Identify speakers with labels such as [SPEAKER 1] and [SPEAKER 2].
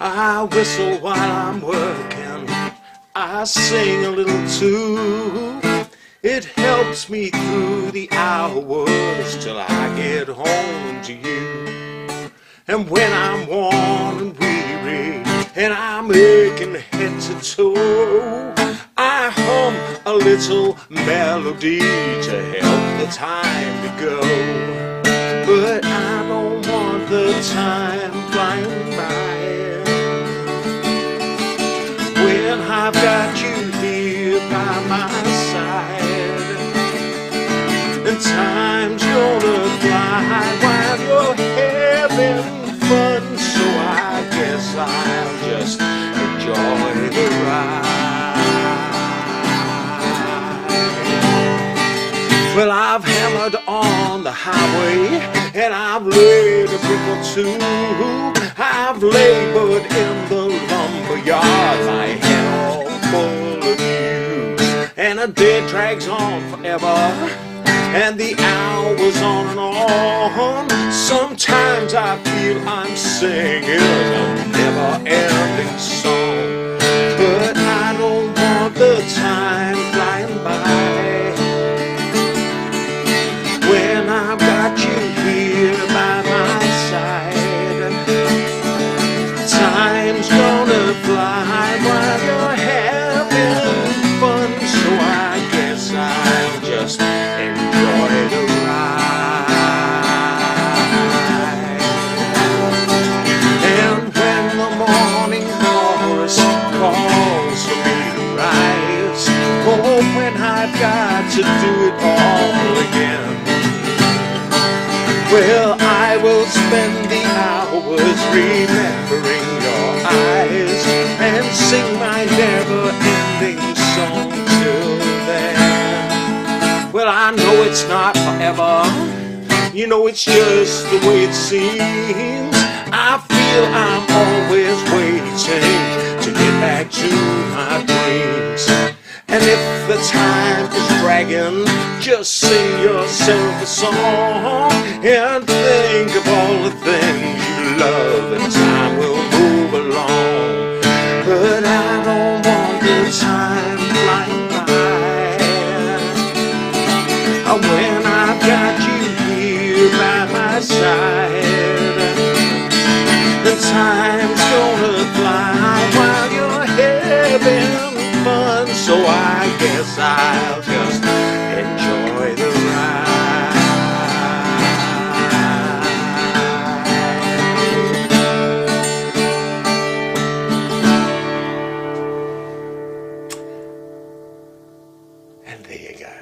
[SPEAKER 1] I whistle while I'm working, I sing a little too. It helps me through the hours till I get home to you. And when I'm worn and weary and I'm aching head to toe, I hum a little melody to help the time to go. But I don't want the time flying by when I've got you here by my side. And time's gonna fly while you're having fun, so I guess I'll just enjoy the ride. Well, I've hammered on the highway and I've laid a brick or two. I've labored in the lumberyard, my head all full of you. And a day drags on forever, and the hours on and on. Sometimes I feel I'm singing a never-ending song, but I don't want the time flying by when I've got you here by my side. Time's gonna fly while you're having fun, so I guess I'll just enjoy the ride. And when the morning chorus calls for me to rise, oh, when I've got to do it all again, well, I will spend the hours remembering your eyes and sing my never-ending song till then. Well, I know it's not forever, you know it's just the way it seems. I feel I'm always waiting to get back to my dreams. And if the time is dragging, just sing yourself a song and think of all the things you love, and time will move along. But I don't want the time flying by when I've got you here by my side. The time's gonna fly while you're having fun, so I guess I'll just enjoy the ride. And there you go.